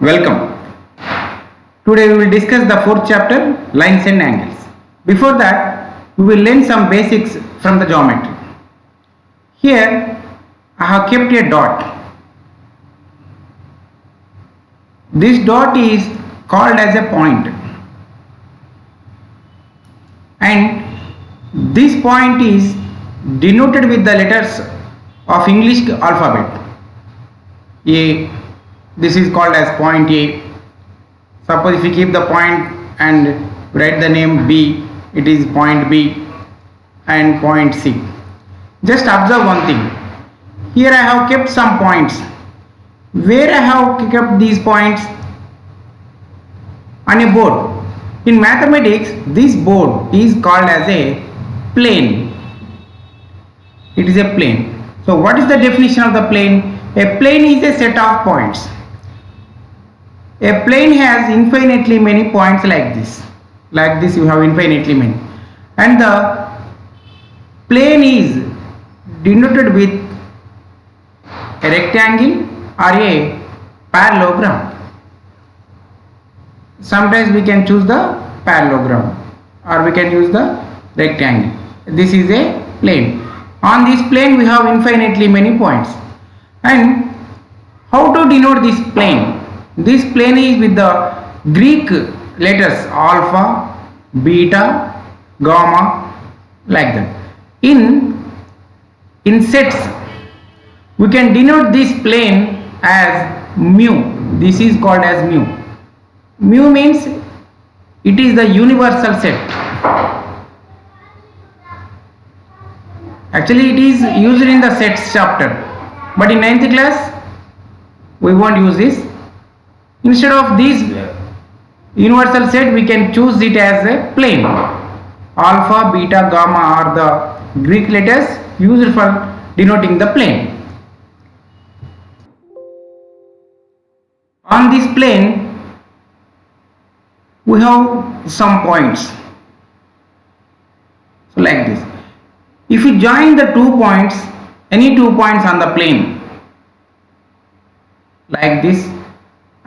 Welcome. Today we will discuss the fourth chapter, lines and angles. Before that, we will learn some basics from the geometry. Here I have kept a dot. This dot is called as a point, and this point is denoted with the letters of English alphabet. A, this is called as point A. Suppose if we keep the point and write the name B, it is point B, and point C. Just observe one thing. Here I have kept some points. Where I have kept these points? On a board. In mathematics, this board is called as a plane. It is a plane. So what is the definition of the plane? A plane is a set of points. A plane has infinitely many points like this. Like this you have infinitely many. And the plane is denoted with a rectangle or a parallelogram. Sometimes we can choose the parallelogram or we can use the rectangle. This is a plane. On this plane we have infinitely many points. And how to denote this plane? This plane is with the Greek letters alpha, beta, gamma, like that. In sets, we can denote this plane as mu. This is called as mu. Mu means it is the universal set. Actually it is used in the sets chapter, but in 9th class we won't use this. Instead of this universal set, we can choose it as a plane. Alpha, beta, gamma are the Greek letters used for denoting the plane. On this plane we have some points. So like this. If you join the 2 points, any 2 points on the plane, like this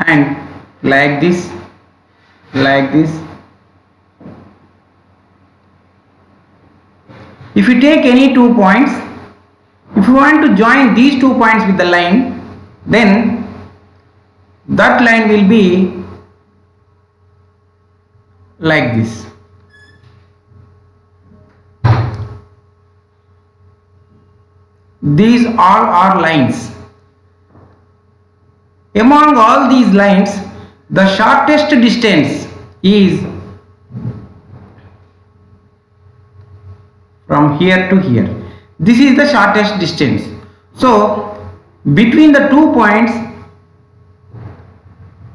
and like this, like this. If you take any 2 points, if you want to join these 2 points with the line, then that line will be like this. These all are lines. Among all these lines, the shortest distance is from here to here. This is the shortest distance. So, between the 2 points,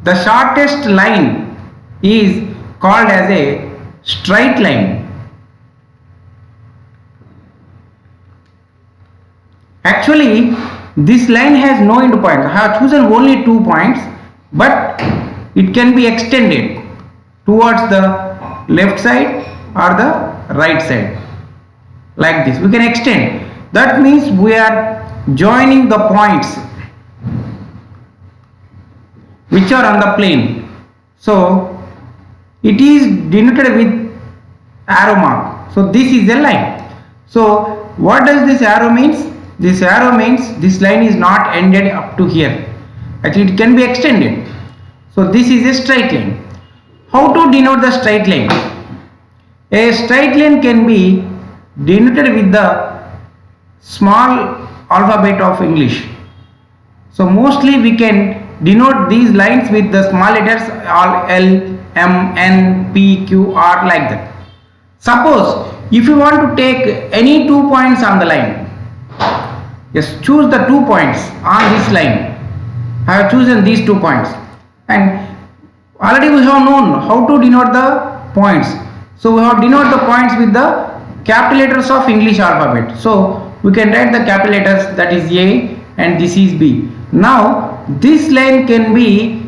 the shortest line is called as a straight line. Actually, this line has no end points. I have chosen only 2 points, but it can be extended towards the left side or the right side. Like this, we can extend. That means we are joining the points which are on the plane. So, it is denoted with arrow mark. So, this is a line. So, what does this arrow means? This arrow means this line is not ended up to here. Actually, it can be extended. So, this is a straight line. How to denote the straight line? A straight line can be denoted with the small alphabet of English. So, mostly we can denote these lines with the small letters all L, M, N, P, Q, R, like that. Suppose if you want to take any 2 points on the line, just choose the 2 points on this line. I have chosen these 2 points, and already we have known how to denote the points. So we have denote the points with the capital letters of English alphabet. So we can write the capital letters, that is A and this is B. Now this line can be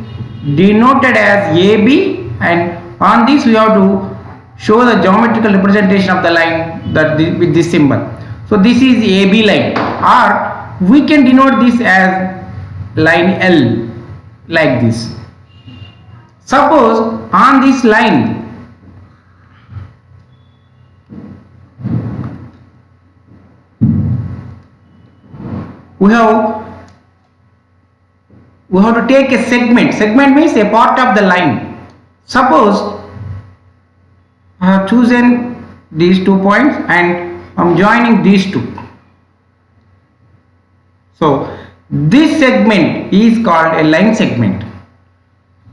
denoted as AB, and on this we have to show the geometrical representation of the line that with this symbol. So this is AB line, or we can denote this as line L, like this. Suppose on this line we have to take a segment. Segment means a part of the line. Suppose I have chosen these 2 points and I am joining these two. So this segment is called a line segment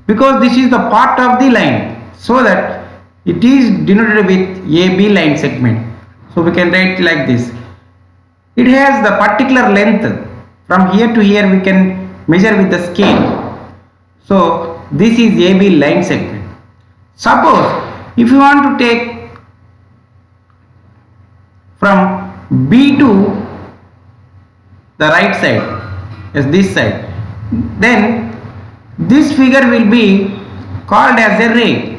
because this is the part of the line, so that it is denoted with AB line segment. So we can write like this. It has the particular length from here to here, we can measure with the scale. So this is AB line segment. Suppose if you want to take from B to the right side, as this side, then this figure will be called as a ray.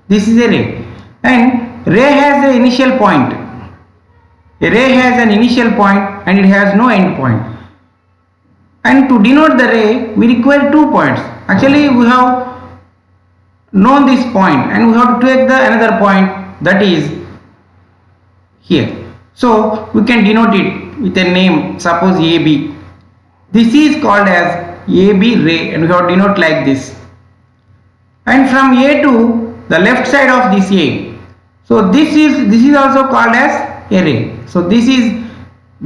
This is a ray, and ray has an initial point. A ray has an initial point and it has no end point. And to denote the ray, we require 2 points. Actually, we have known this point and we have to take the another point, that is here. So we can denote it with a name, suppose AB. This is called as AB ray and we have to denote like this. And from A to the left side of this A, so this is also called as a ray. So this is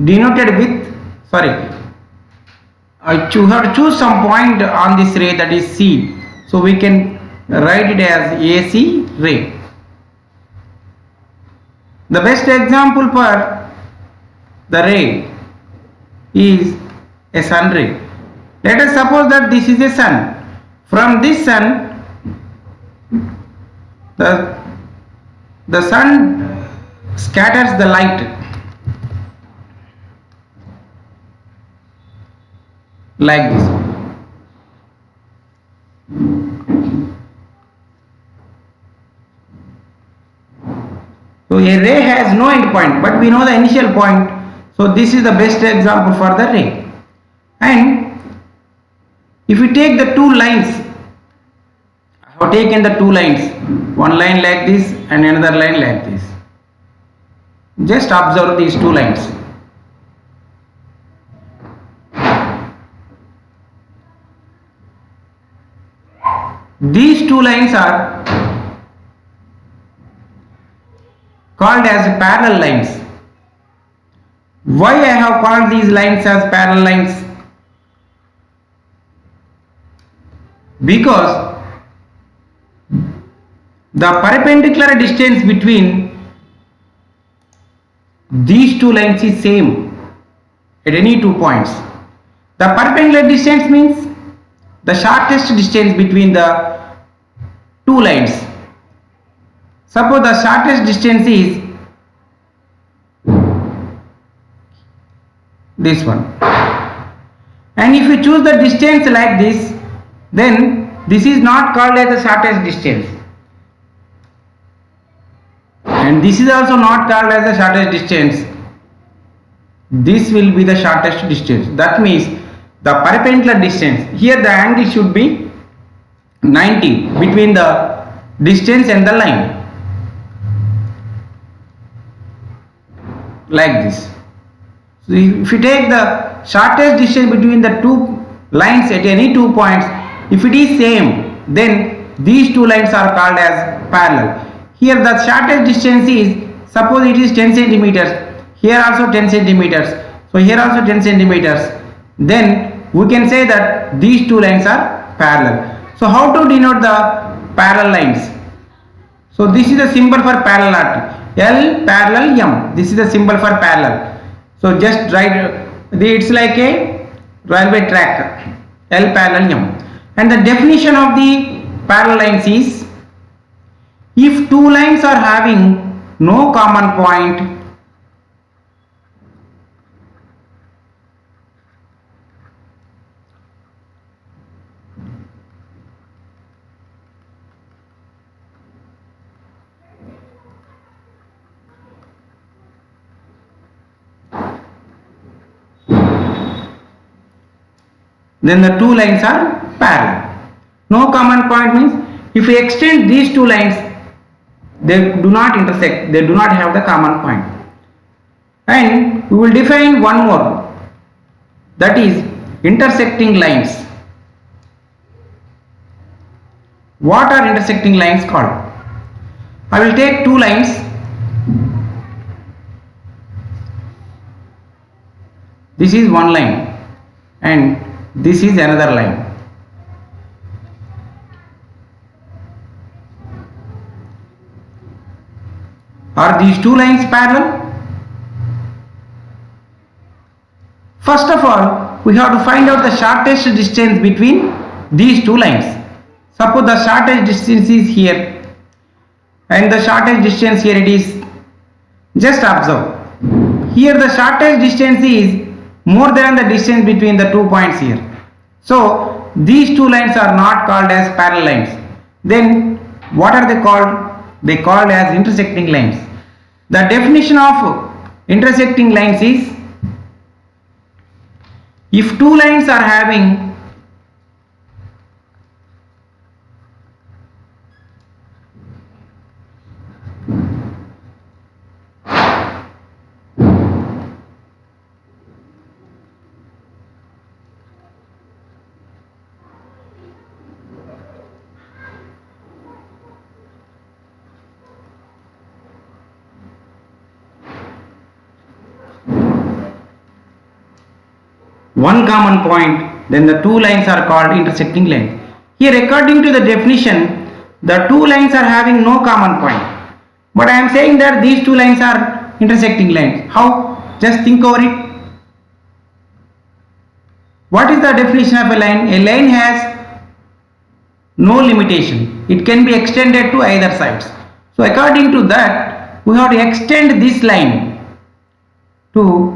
denoted with, you have to choose some point on this ray, that is C. So we can write it as AC ray. The best example for the ray is a sun ray. Let us suppose that this is a sun. From this sun, the sun scatters the light like this. So a ray has no end point, but we know the initial point. So this is the best example for the ray. And if we take the two lines, I have taken the two lines, one line like this and another line like this. Just observe these two lines. These two lines are called as parallel lines. Why I have called these lines as parallel lines? Because the perpendicular distance between these two lines is same at any 2 points. The perpendicular distance means the shortest distance between the two lines. Suppose the shortest distance is this one, and if you choose the distance like this, then this is not called as the shortest distance, and this is also not called as the shortest distance. This will be the shortest distance. That means the perpendicular distance, here the angle should be 90 between the distance and the line, like this. So if you take the shortest distance between the two lines at any 2 points, if it is same, then these two lines are called as parallel. Here the shortest distance is, suppose it is 10 centimeters, here also 10 centimeters, so here also 10 centimeters, then we can say that these two lines are parallel. So how to denote the parallel lines? So this is the symbol for parallelity, L parallel M. This is the symbol for parallel. So just write, it's like a railway track, L parallel M. And the definition of the parallel lines is, if two lines are having no common point, then the two lines are parallel. No common point means if we extend these two lines, they do not intersect, they do not have the common point. And we will define one more, that is intersecting lines. What are intersecting lines called? I will take two lines. This is one line and this is another line. Are these two lines parallel? First of all, we have to find out the shortest distance between these two lines. Suppose the shortest distance is here and the shortest distance here it is. Just observe. Here the shortest distance is more than the distance between the 2 points here. So these two lines are not called as parallel lines. Then what are they called? They called as intersecting lines. The definition of intersecting lines is, if two lines are having one common point, then the two lines are called intersecting lines. Here according to the definition, the two lines are having no common point. But I am saying that these two lines are intersecting lines. How? Just think over it. What is the definition of a line? A line has no limitation. It can be extended to either sides. So according to that, we have to extend this line to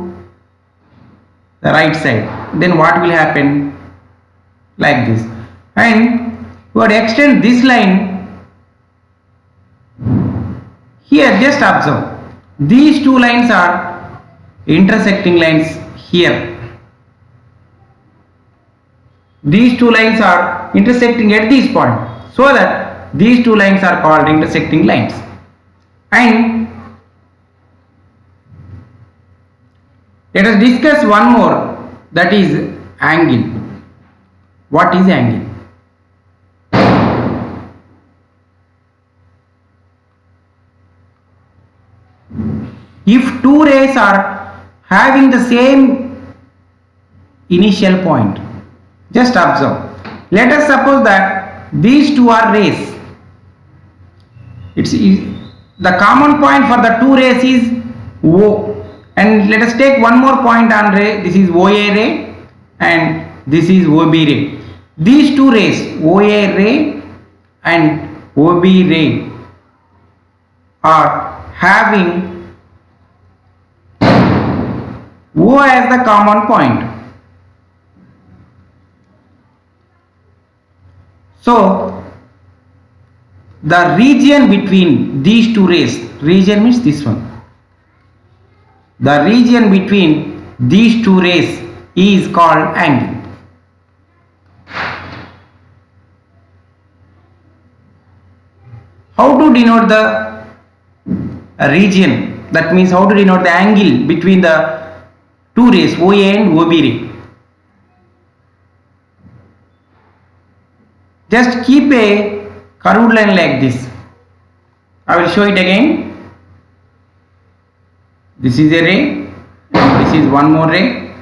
the right side. Then what will happen? Like this. And we have to extend this line here. Just observe, these two lines are intersecting lines here. These two lines are intersecting at this point, so that these two lines are called intersecting lines. And let us discuss one more, that is angle. What is angle? If two rays are having the same initial point, just observe. Let us suppose that these two are rays. The common point for the two rays is O. And let us take one more point on ray. This is OA ray and this is OB ray. These two rays, OA ray and OB ray, are having O as the common point. So the region between these two rays, region means this one. The region between these two rays is called angle. How to denote the region? That means how to denote the angle between the two rays, OA and OB ray. Just keep a curved line like this. I will show it again. This is a ray, this is one more ray.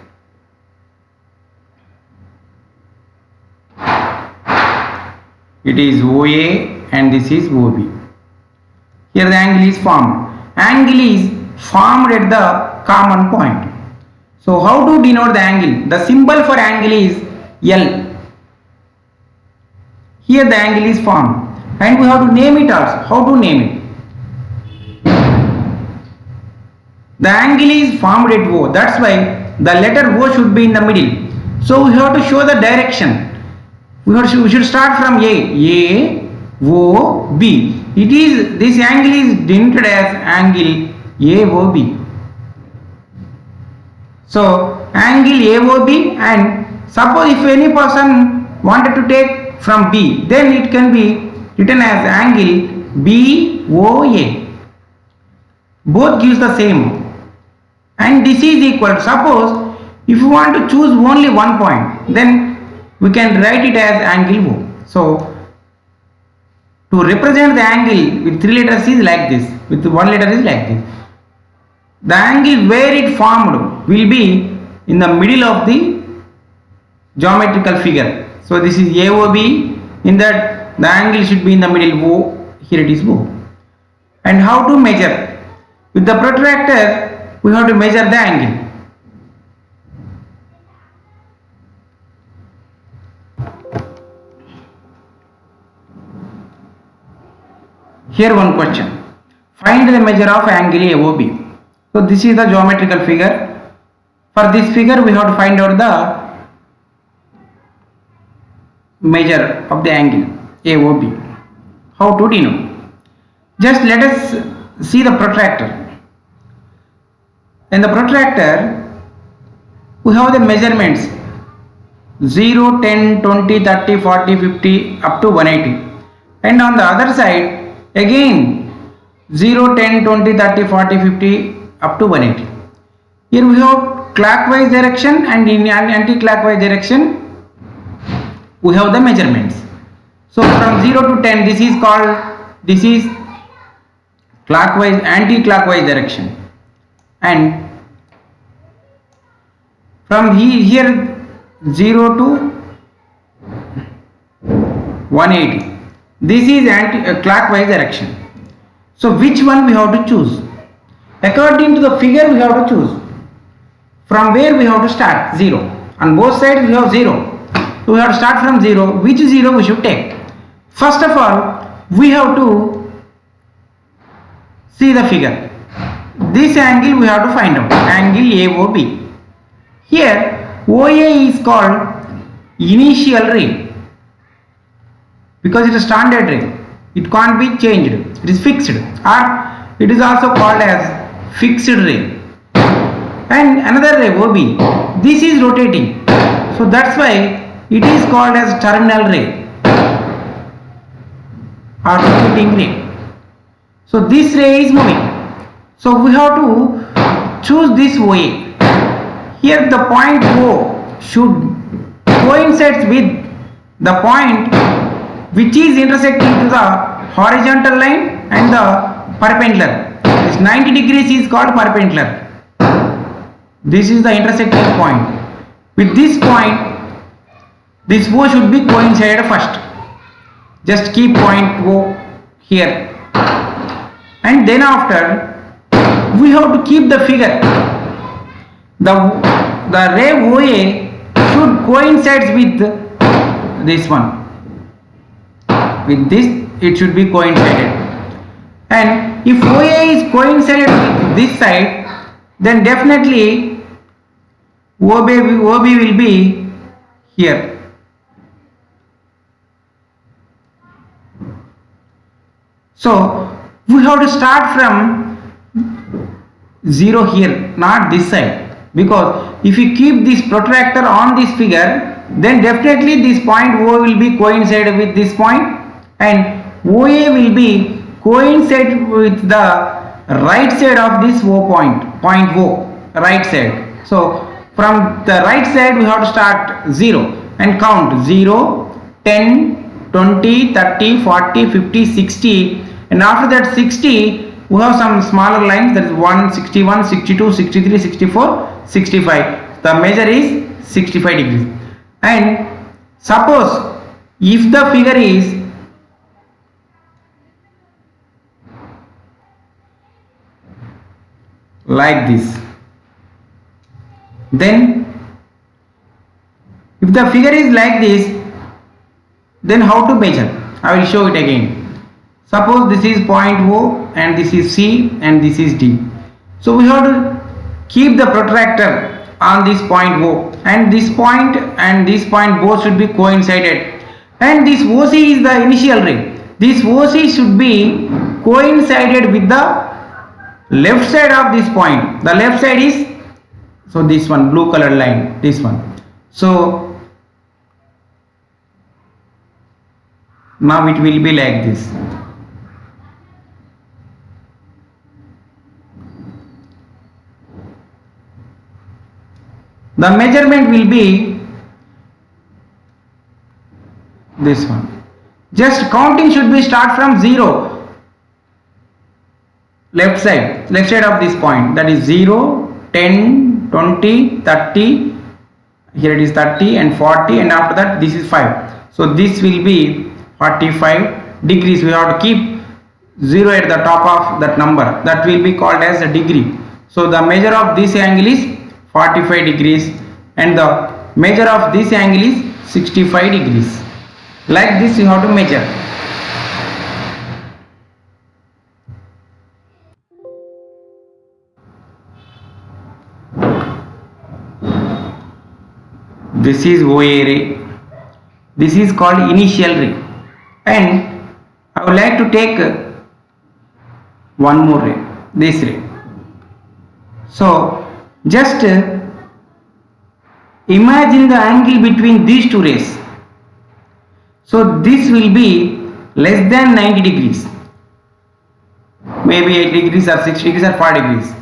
It is OA and this is OB. Here the angle is formed. Angle is formed at the common point. So how to denote the angle? The symbol for angle is L. Here the angle is formed and we have to name it also. How to name it? The angle is formed at O. That's why the letter O should be in the middle. So we have to show the direction. We should start from A, O, B. This angle is denoted as angle AOB. So angle AOB, and suppose if any person wanted to take from B, then it can be written as angle BOA. Both gives the same. And this is equal to, suppose if you want to choose only one point, then we can write it as angle O. So to represent the angle with 3 letters is like this, with 1 letter is like this. The angle where it formed will be in the middle of the geometrical figure. So this is AOB, in that the angle should be in the middle O, here it is O. And how to measure? With the protractor we have to measure the angle. Here one question. Find the measure of angle AOB. So this is the geometrical figure. For this figure we have to find out the measure of the angle AOB. How to denote? Just let us see the protractor. In the protractor we have the measurements 0, 10, 20, 30, 40, 50 up to 180. And on the other side again 0, 10, 20, 30, 40, 50 up to 180. Here we have clockwise direction, and in anti-clockwise direction we have the measurements. So from 0 to 10 this is clockwise, anti-clockwise direction, and from here 0 to 180 this is anti-clockwise direction. So which one we have to choose? According to the figure we have to choose. From where we have to start? 0. On both sides we have 0. So we have to start from 0. Which 0 we should take? First of all we have to see the figure. This angle we have to find out. Angle AOB. Here OA is called initial ray because it is standard ray. It can't be changed. It is fixed, or it is also called as fixed ray. And another ray OB, this is rotating, so that's why it is called as terminal ray or rotating ray. So this ray is moving, so we have to choose this OA. Here the point O should coincide with the point which is intersecting to the horizontal line and the perpendicular. This 90 degrees is called perpendicular. This is the intersecting point. With this point, this O should be coincided first. Just keep point O here, and then after we have to keep the figure. The ray OA should coincide with this one. With this it should be coincided, and if OA is coincided with this side, then definitely OB will be here. So we have to start from 0 here, not this side, because if you keep this protractor on this figure, then definitely this point O will be coincided with this point, and OA will be coincide with the right side of this O point O, right side. So from the right side we have to start 0 and count 0, 10, 20, 30, 40, 50, 60, and after that 60 we have some smaller lines, that is 1, 61, 62, 63, 64, 65. The measure is 65 degrees. And suppose if the figure is like this, then if the figure is like this, then how to measure? I will show it again. Suppose this is point O and this is C and this is D. So we have to keep the protractor on this point O, and this point both should be coincided, and this OC is the initial ray. This OC should be coincided with the left side of this point. The left side is, so this one, blue colored line, this one. So Now it will be like this. The measurement will be this one. Just counting should be start from 0. Left side of this point, that is 0, 10, 20, 30. Here it is 30 and 40, and after that this is 5. So this will be 45 degrees. We have to keep 0 at the top of that number. That will be called as a degree. So the measure of this angle is 45 degrees and the measure of this angle is 65 degrees. Like this you have to measure. This is OA ray. This is called initial ray. And I would like to take one more ray, this ray. So just imagine the angle between these two rays. So this will be less than 90 degrees. Maybe 80 degrees or 60 degrees or 40 degrees.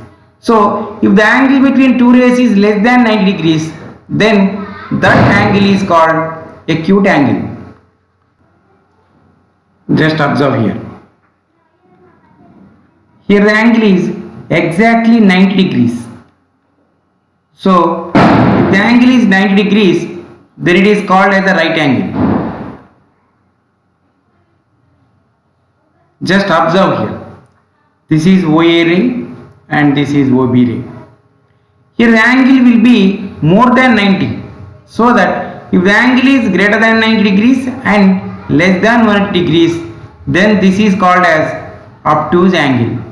So if the angle between two rays is less than 90 degrees, then that angle is called acute angle. Just observe here. Here the angle is exactly 90 degrees. So if the angle is 90 degrees, then it is called as a right angle. Just observe here. This is OA ray and this is OB ray. Here the angle will be more than 90. So that if the angle is greater than 90 degrees and less than 180 degrees, then this is called as obtuse angle.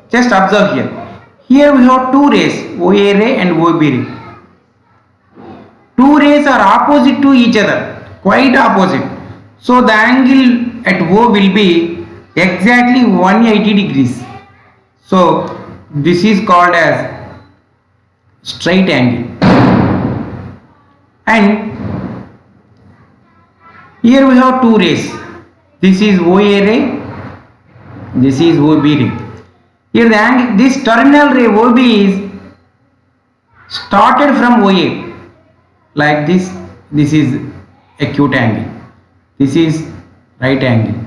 Just observe here. Here we have two rays, OA ray and OB ray. Two rays are opposite to each other, quite opposite. So the angle at O will be exactly 180 degrees. So this is called as straight angle. And here we have two rays. This is OA ray, this is OB ray. Here the angle, this terminal ray OB is started from OA like this. This is acute angle, this is right angle,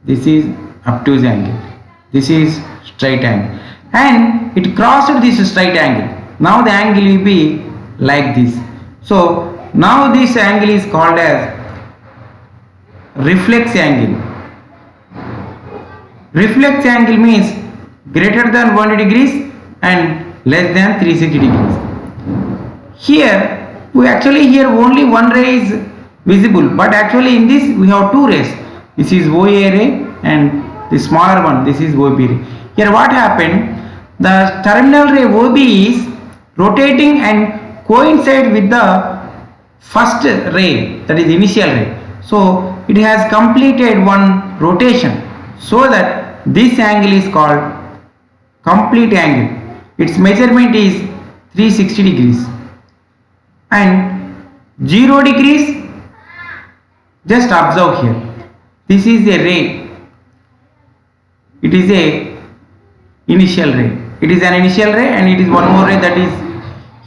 this is obtuse angle, this is straight angle, and it crossed this straight angle. Now the angle will be like this. So now this angle is called as reflex angle. Reflex angle means greater than 180 degrees and less than 360 degrees. Here we actually here only one ray is visible, but actually in this we have two rays. This is OA ray and the smaller one, this is OB ray. Here what happened? The terminal ray OB is rotating and coincide with the first ray, that is initial ray. So it has completed one rotation, so that this angle is called complete angle. Its measurement is 360 degrees. And 0 degrees, just observe here. This is a ray. It is a initial ray. It is an initial ray and it is one more ray, that is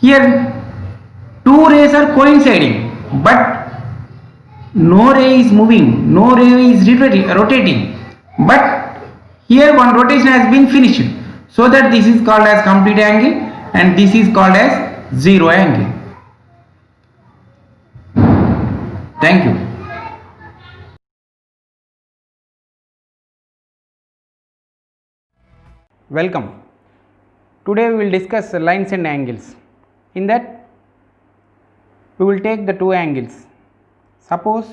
here two rays are coinciding, but no ray is moving, no ray is rotating, but here one rotation has been finished, so that this is called as complete angle and this is called as 0 angle. Thank you. Welcome. Today we will discuss lines and angles. In that we will take the two angles. Suppose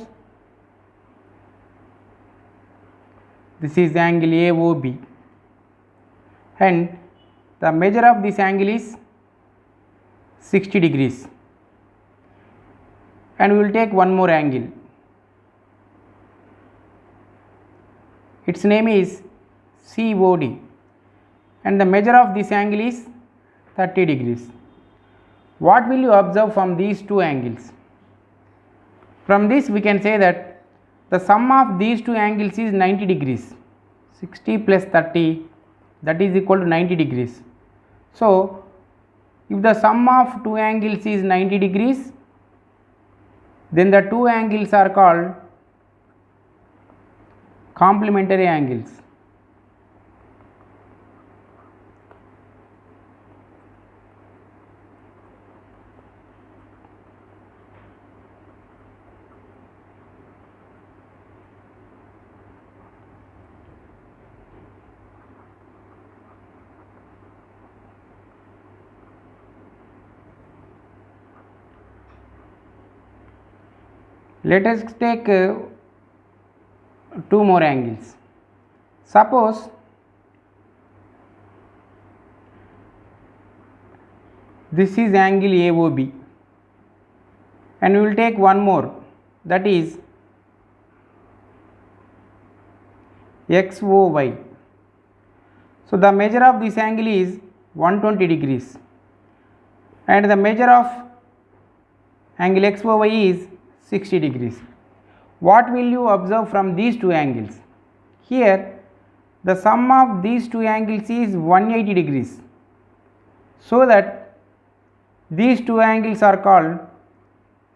this is the angle AOB and the measure of this angle is 60 degrees, and we will take one more angle. Its name is COD and the measure of this angle is 30 degrees. What will you observe from these two angles? From this we can say that the sum of these two angles is 90 degrees. 60 plus 30, that is equal to 90 degrees. So if the sum of two angles is 90 degrees, then the two angles are called complementary angles. Let us take two more angles. Suppose this is angle AOB, and we will take one more, that is XOY. So the measure of this angle is 120 degrees and the measure of angle XOY is 60 degrees. What will you observe from these two angles? Here the sum of these two angles is 180 degrees, so that these two angles are called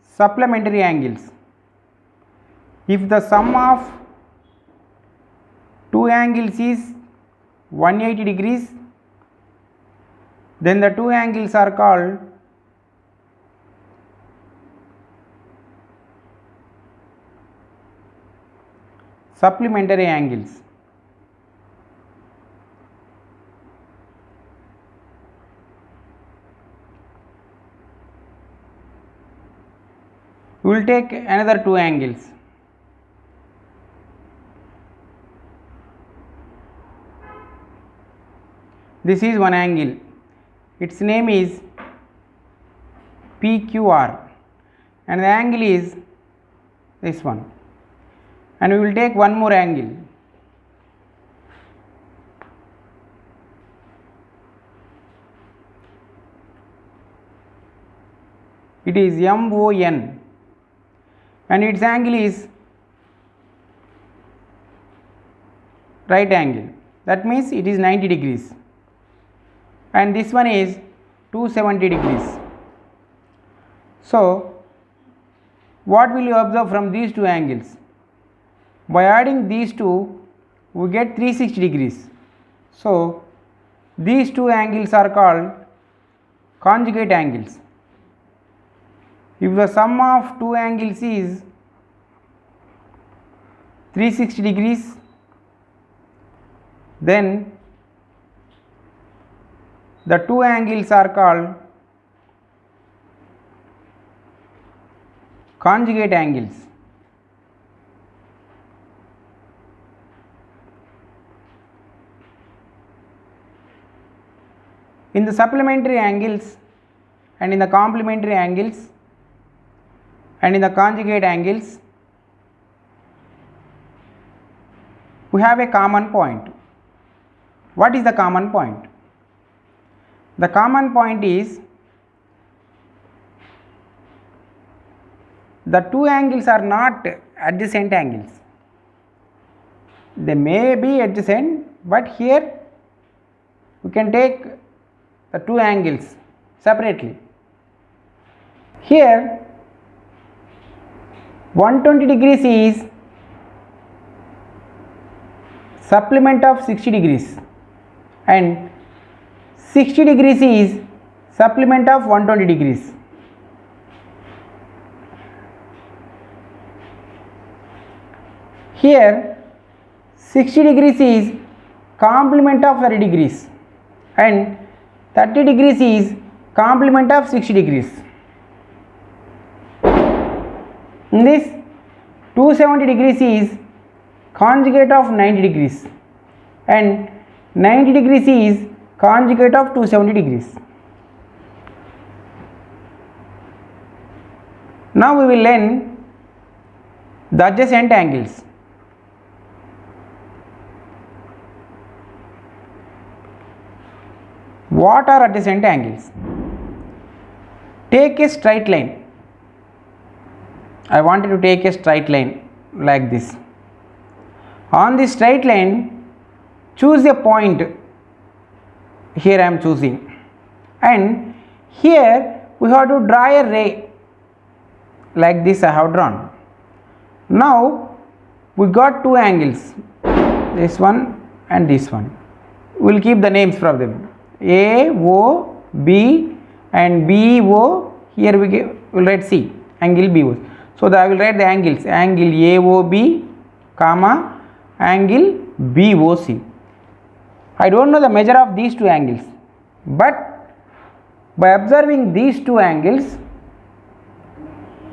supplementary angles. If the sum of two angles is 180 degrees, then the two angles are called supplementary angles. We will take another two angles. This is one angle, its name is PQR, and the angle is this one. And we will take one more angle. It is MON, and its angle is right angle, that means it is 90 degrees, and this one is 270 degrees. So what will you observe from these two angles? By adding these two we get 360 degrees. So these two angles are called conjugate angles. If the sum of two angles is 360 degrees, then the two angles are called conjugate angles. In the supplementary angles and in the complementary angles and in the conjugate angles, we have a common point. What is the common point? The common point is the two angles are not adjacent angles. They may be adjacent, but here we can take the two angles separately. Here 120 degrees is supplement of 60 degrees and 60 degrees is supplement of 120 degrees. Here 60 degrees is complement of 30 degrees and 30 degrees is complement of 60 degrees. In this 270 degrees is conjugate of 90 degrees and 90 degrees is conjugate of 270 degrees. Now we will learn the adjacent angles. What are adjacent angles? Take a straight line. I wanted to take a straight line like this. On this straight line, choose a point. Here I am choosing, and here we have to draw a ray like this. I have drawn. Now we got two angles, this one and this one. We will keep the names for them, A O B and B O. Here we will write C, angle B O. So I will write the angles, angle AOB comma angle BOC. I don't know the measure of these two angles, but by observing these two angles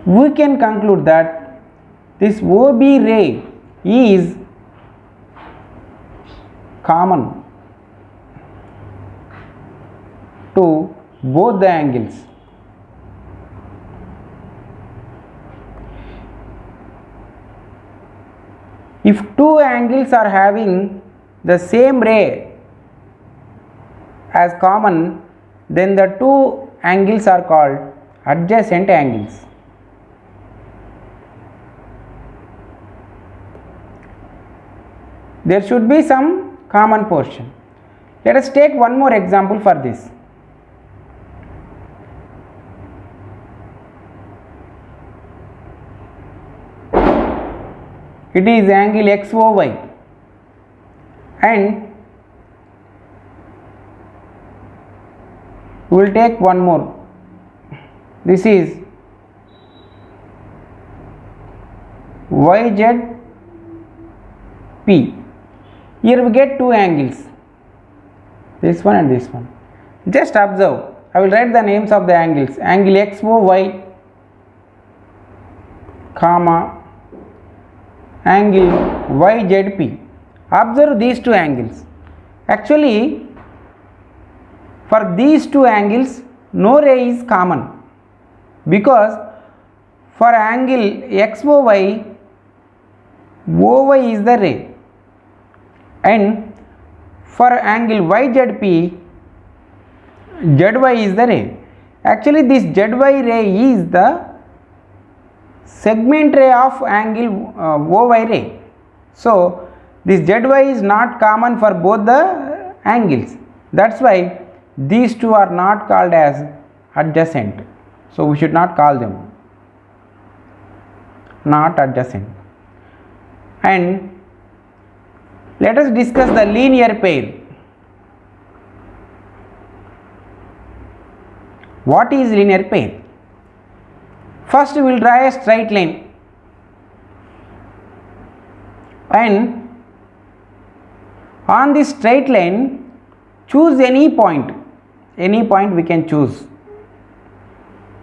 we can conclude that this OB ray is common to both the angles. If two angles are having the same ray as common, then the two angles are called adjacent angles. There should be some common portion. Let us take one more example for this. It is angle XOY, and we will take one more. This is YZP. Here we get two angles, this one and this one. Just observe. I will write the names of the angles, angle XOY comma angle YZP. Observe these two angles. Actually, for these two angles no ray is common, because for angle XOY, OY is the ray, and for angle YZP, ZY is the ray. Actually, this ZY ray is the segment ray of angle OY ray. So this ZY is not common for both the angles. That's why these two are not called as adjacent. So we should not call them not adjacent. And let us discuss the linear pair. What is linear pair? First we will draw a straight line, and on this straight line choose any point we can choose.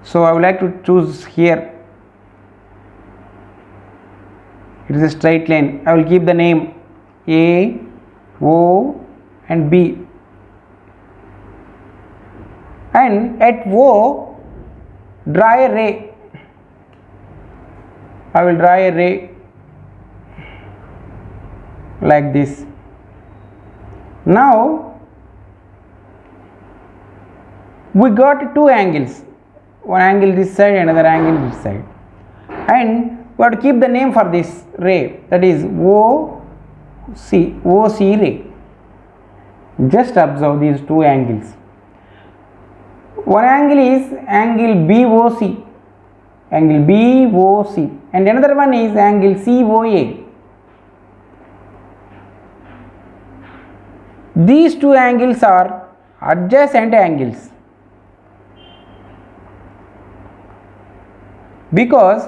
So I would like to choose here. It is a straight line. I will keep the name A, O and B, and at O draw a ray. I will draw a ray like this. Now we got two angles, one angle this side, another angle this side, and we have to keep the name for this ray, that is OC ray. Just observe these two angles. One angle is angle BOC, and another one is angle COA. These two angles are adjacent angles, because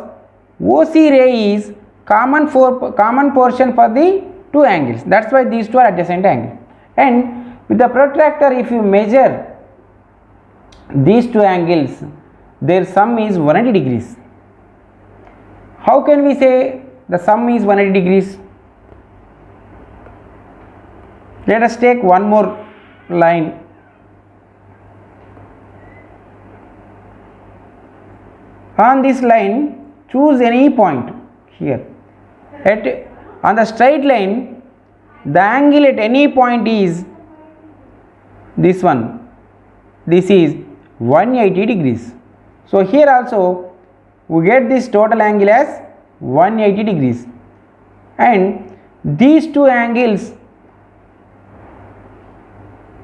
OC ray is common portion for the two angles. That's why these two are adjacent angles. And with the protractor, if you measure these two angles, their sum is 180 degrees. How can we say the sum is 180 degrees? Let us take one more line. On this line choose any point here. On the straight line, the angle at any point is this one. This is 180 degrees. So here also we get this total angle as 180 degrees, and these two angles,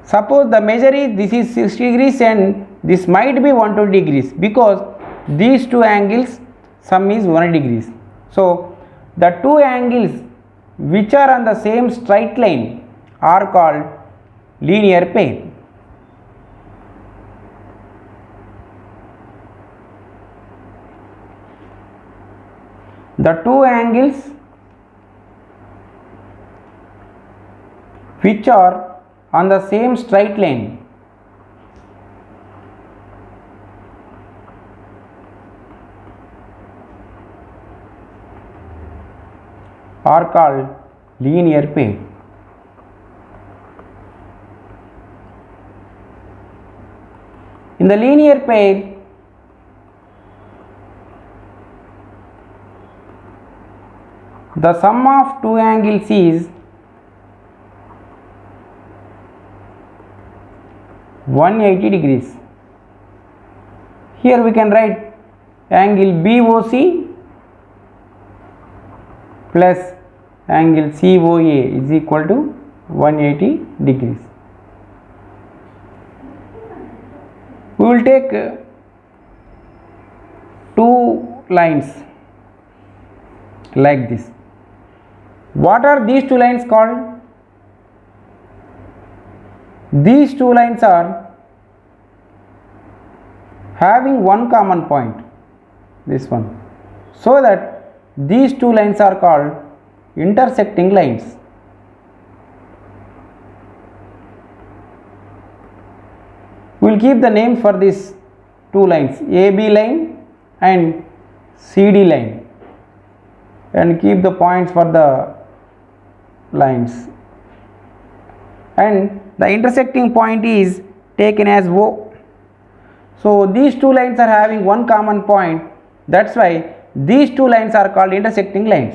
suppose the measure is this is 60 degrees and this might be 120 degrees, because these two angles sum is 180 degrees. So the two angles which are on the same straight line are called linear pair. The two angles which are on the same straight line are called linear pair. In the linear pair, the sum of two angles is 180 degrees. Here we can write angle BOC plus angle COA is equal to 180 degrees. We will take two lines like this. What are these two lines called? These two lines are having one common point, this one, so that these two lines are called intersecting lines. We will keep the name for these two lines, AB line and CD line, and keep the points for the lines, and the intersecting point is taken as O. So these two lines are having one common point, that's why these two lines are called intersecting lines.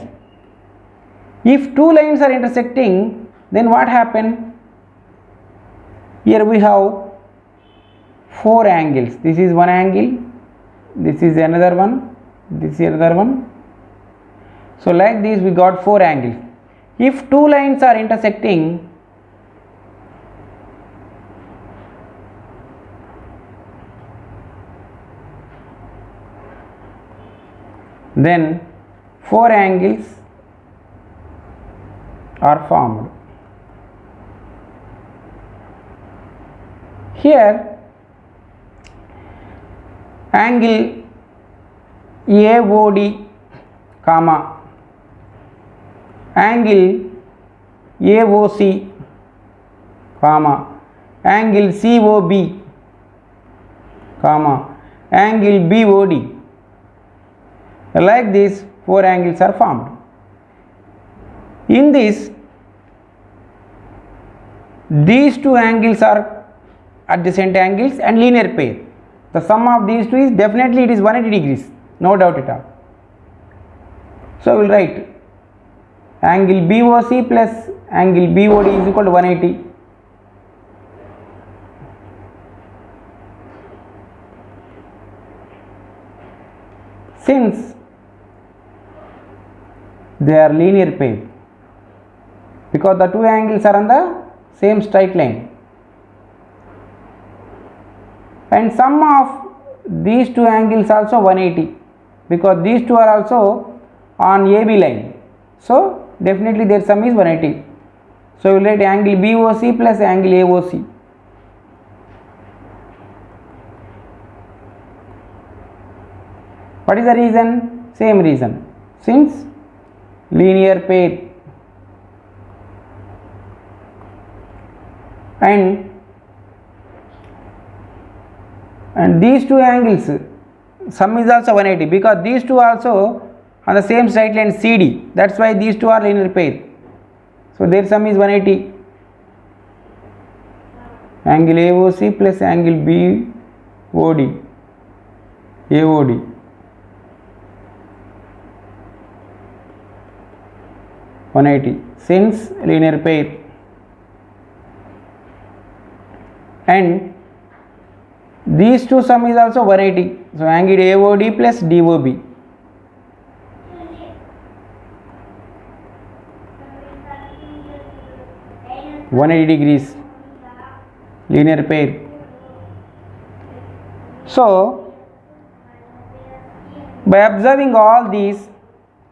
If two lines are intersecting, then what happen? Here we have four angles. This is one angle, this is another one, this is another one. So like this we got four angles. If two lines are intersecting, then four angles are formed. Here angle AOD comma angle AOC comma angle COB comma angle BOD, like this four angles are formed. In this, these two angles are adjacent angles and linear pair. The sum of these two is definitely it is 180 degrees, no doubt at all. So we will write angle BOC plus angle BOD is equal to 180. Since they are linear pair, because the two angles are on the same straight line, and sum of these two angles also 180, because these two are also on AB line, so definitely their sum is 180. So we will write angle BOC plus angle AOC. What is the reason? Same reason, since linear pair, and these two angles sum is also 180, because these two also on the same straight line CD, that's why these two are linear pair, so their sum is 180. Angle AOC plus angle BOD AOD, since linear pair, These two sum is also 180. So angle AOD plus DOB. (180°) linear pair. So by observing all these,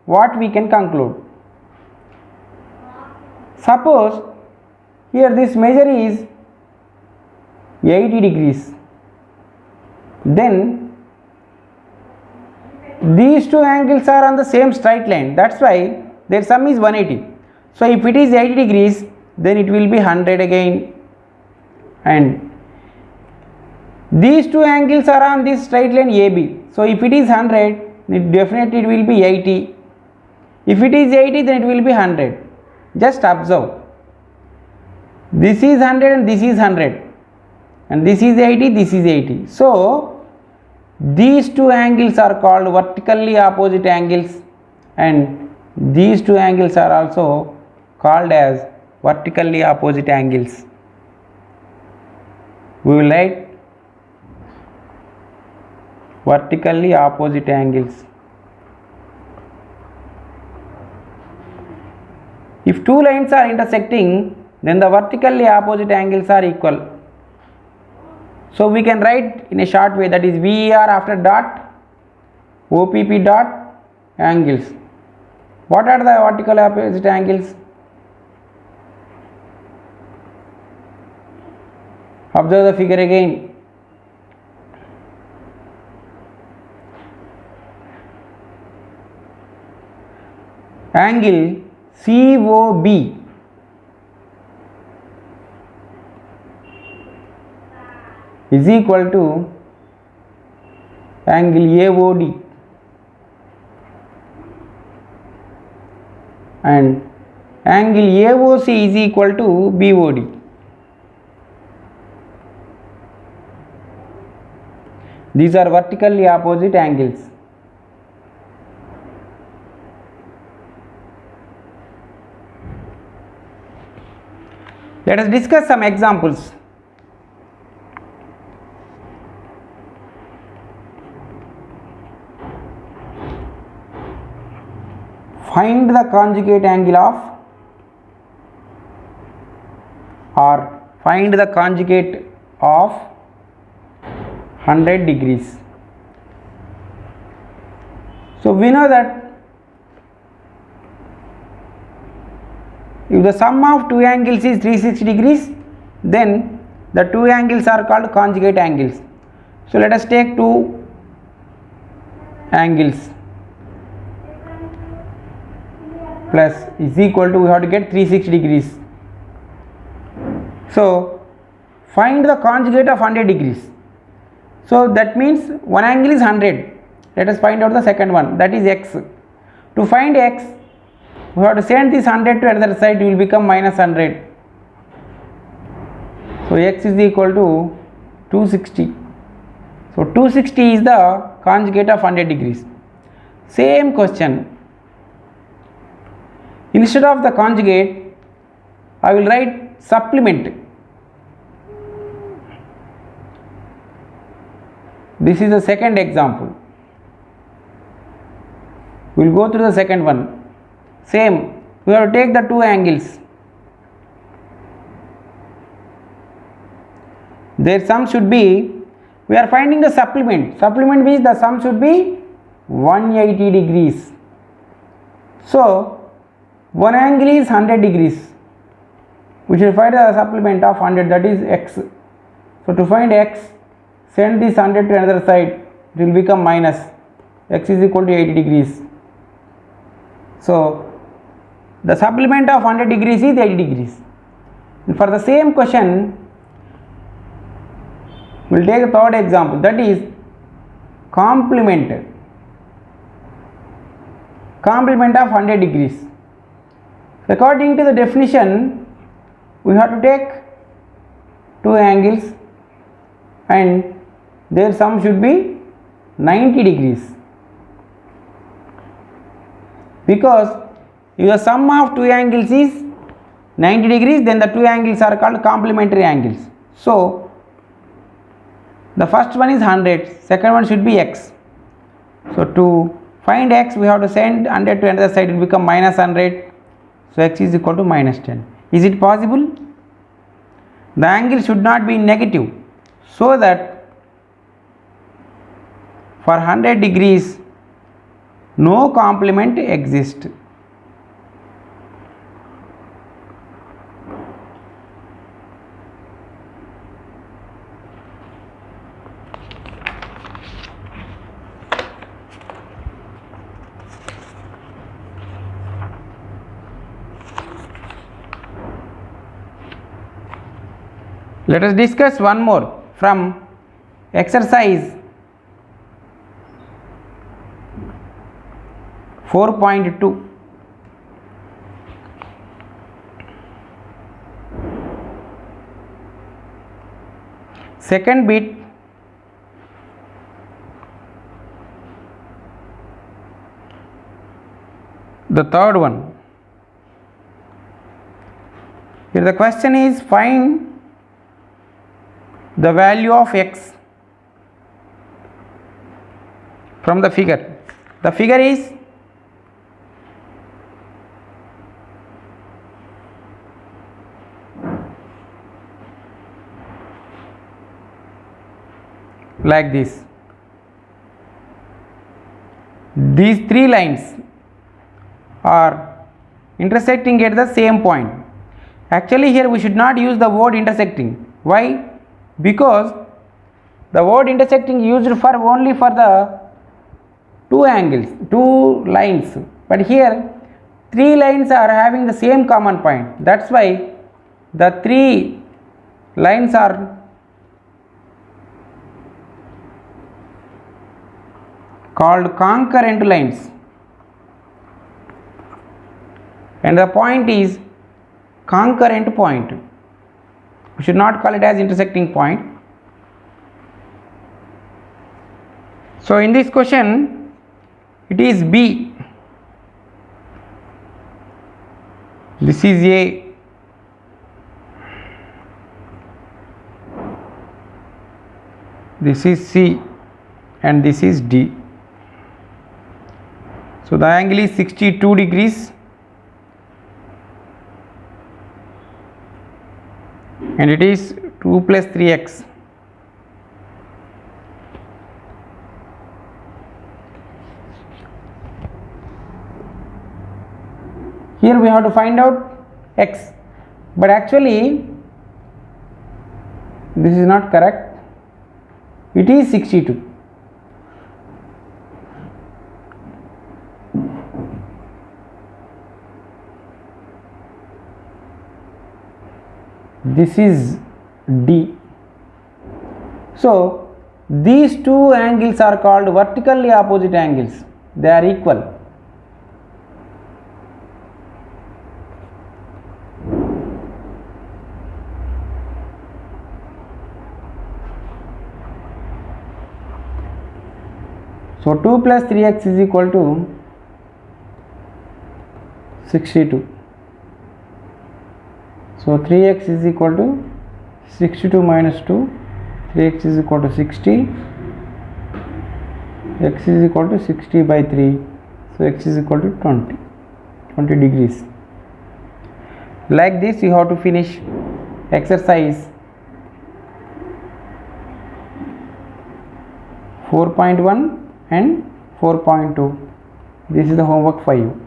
what we can conclude? Suppose here this measure is 80°, then these two angles are on the same straight line, that's why their sum is 180. So if it is 80°, then it will be 100 again, and these two angles are on this straight line AB. So if it is 100, it definitely it will be 80. If it is 80, then it will be 100. Just observe. This is 100 and this is 100, and this is 80, this is 80. So these two angles are called vertically opposite angles, and these two angles are also called as vertically opposite angles. We will write vertically opposite angles. If two lines are intersecting, then the vertically opposite angles are equal. So we can write in a short way, that is VER after dot OPP dot angles. What are the vertical opposite angles? Observe the figure again. Angle COB is equal to angle AOD, and angle AOC is equal to BOD. These are vertically opposite angles. Let us discuss some examples. Find the conjugate angle of, or find the conjugate of 100 degrees. So we know that if the sum of two angles is 360 degrees, then the two angles are called conjugate angles. So let us take two angles plus is equal to, we have to get 360 degrees. So find the conjugate of 100 degrees. So that means one angle is 100. Let us find out the second one, that is x. To find x, we have to send this 100 to another side, it will become minus 100. So x is equal to 260. So 260 is the conjugate of 100 degrees. Same question. Instead of the conjugate, I will write supplement. This is the second example. We will go through the second one. Same, we have to take the two angles. Their sum should be, we are finding the supplement. Supplement means the sum should be 180 degrees. So one angle is 100 degrees. We should find the supplement of 100, that is x. So to find x, send this 100 to another side, it will become minus. X is equal to 80 degrees. So the supplement of 100 degrees is 80 degrees. And for the same question, we will take a third example, that is complement of 100 degrees. According to the definition, we have to take two angles and their sum should be 90 degrees. Because if the sum of two angles is 90 degrees, then the two angles are called complementary angles. So The first one is 100, second one should be x. So to find x, we have to send 100 to another side, it will become minus 100. So x is equal to minus 10. Is it possible? The angle should not be negative, so that for 100 degrees no complement exists. Let us discuss one more from exercise 4.2. Second bit, the third one. Here the question is, find the value of x from the figure. The figure is like this. These three lines are intersecting at the same point. Actually here we should not use the word intersecting. Why? Because the word intersecting used for only for the two angles, two lines, but here three lines are having the same common point. That's why the three lines are called concurrent lines, and the point is concurrent point. We should not call it as intersecting point. So in this question it is B, this is A, this is C, and this is D. So the angle is 62 degrees and it is 2 plus 3x. Here we have to find out x, but actually this is not correct. It is 62. This is D. So these two angles are called vertically opposite angles. They are equal. So 2 plus 3x is equal to 62. So 3x is equal to 62 minus 2, 3x is equal to 60, x is equal to 60 by 3, so x is equal to 20 degrees. Like this you have to finish exercise 4.1 and 4.2. This is the homework for you.